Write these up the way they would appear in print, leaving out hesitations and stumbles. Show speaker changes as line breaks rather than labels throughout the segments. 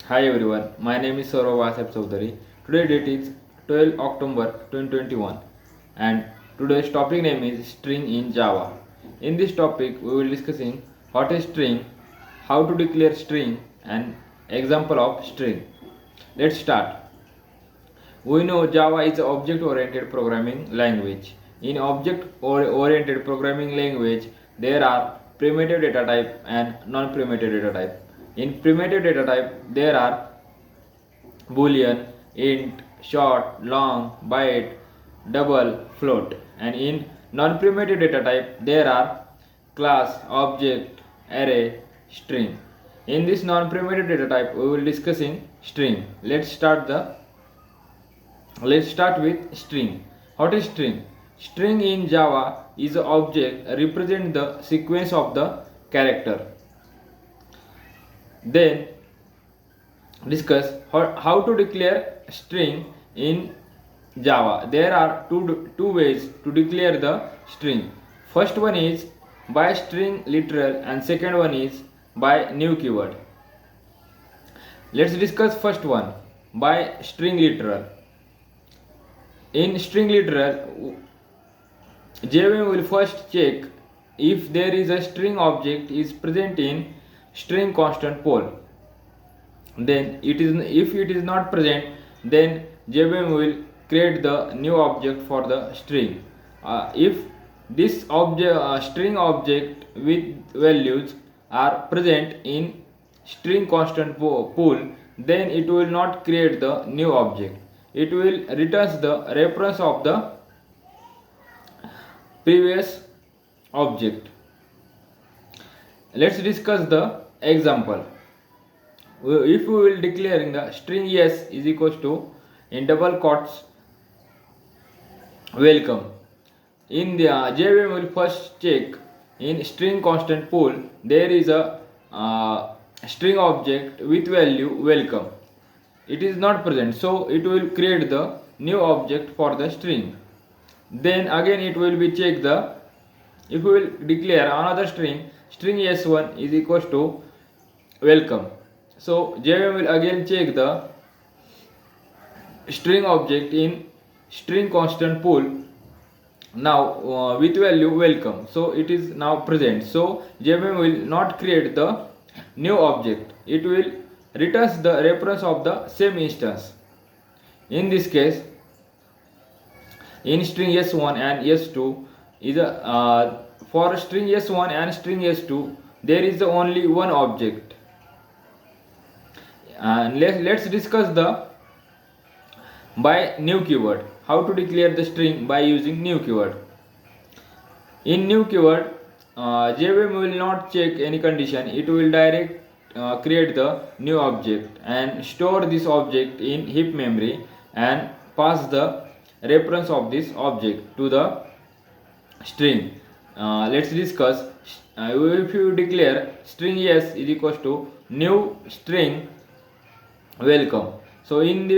Hi everyone, my name is Saurav Asep Chaudhary. Today date is 12 October 2021 and today's topic name is string in Java. In this topic we will discussing what is string, how to declare string and example of string. Let's start. We know Java is an object oriented programming language. In object oriented programming language there are primitive data type and non-primitive data type. In primitive data type there are boolean, int, short, long, byte, double, float. And in non-primitive data type there are class, object, array, string. In this non-primitive data type we will discussing string. Let's start with string. What is string? String in Java is an object represent the sequence of the character. Then discuss how to declare string in Java. There are two ways to declare the string. First one is by string literal and second one is by new keyword. Let's discuss first one by string literal. In string literal, JVM will first check if there is a string object is present in string constant pole. Then if it is not present, then JVM will create the new object for the string. If this string object with values are present in string constant pool, then it will not create the new object. It will returns the reference of the previous object. Let's discuss the example. If we will declaring the string yes is equals to in double quotes welcome. In the JVM will first check in string constant pool there is a string object with value welcome. It is not present, so it will create the new object for the string. Then again it will be check the if we will declare another string s1 is equals to welcome. So JVM will again check the string object in string constant pool now with value welcome, so it is now present, so JVM will not create the new object. It will returns the reference of the same instance. In this case in string s1 and s2 is a for string s1 and string s2 there is only one object. And let's discuss the by new keyword, how to declare the string by using new keyword. In new keyword JVM will not check any condition, it will direct create the new object and store this object in heap memory and pass the reference of this object to the string. Let's discuss if you declare string yes is equals to new string welcome. So in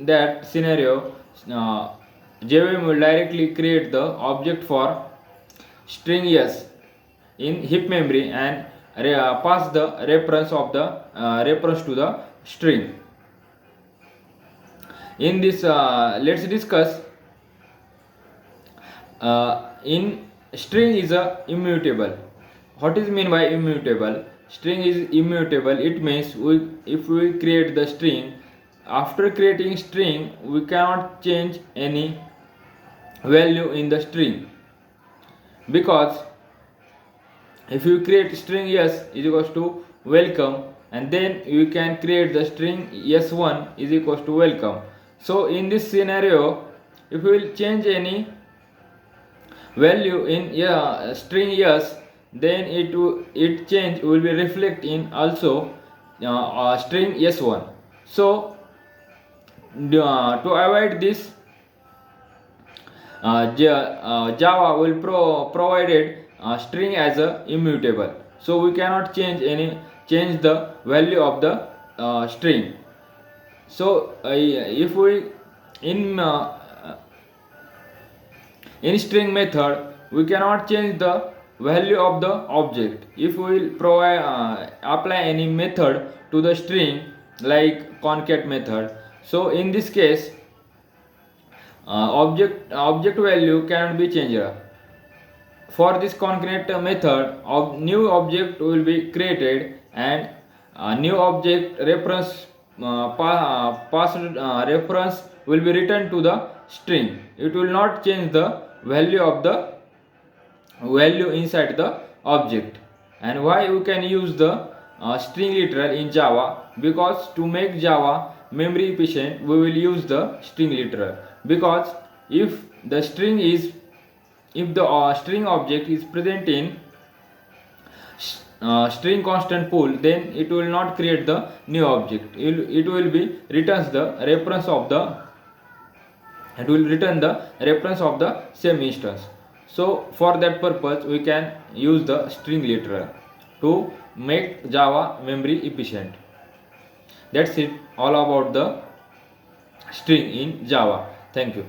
that scenario JVM will directly create the object for string yes in heap memory and pass the reference of the reference to the string. In this let's discuss in string is a immutable. What is mean by immutable? String is immutable, it means if we create the string, after creating string we cannot change any value in the string, because if you create string yes is equals to welcome and then you can create the string s1 is equals to welcome. So in this scenario if we will change any value in string yes, then it change will be reflect in also string s1. So to avoid this Java will provided string as a immutable, so we cannot change the value of the string. So if we in string method we cannot change the value of the object. If we will provide apply any method to the string, like concat method. So in this case, object value cannot be changed. For this concat method, new object will be created, and new object reference past reference will be returned to the string. It will not change the value inside the object. And why we can use the string literal in Java? Because to make Java memory efficient, we will use the string literal. Because if the string is if the string object is present in string constant pool, then it will not create the new object. It will be returns the reference of the it will return the reference of the same instance. So for that purpose we can use the string literal to make Java memory efficient. That's it, all about the string in Java. Thank you.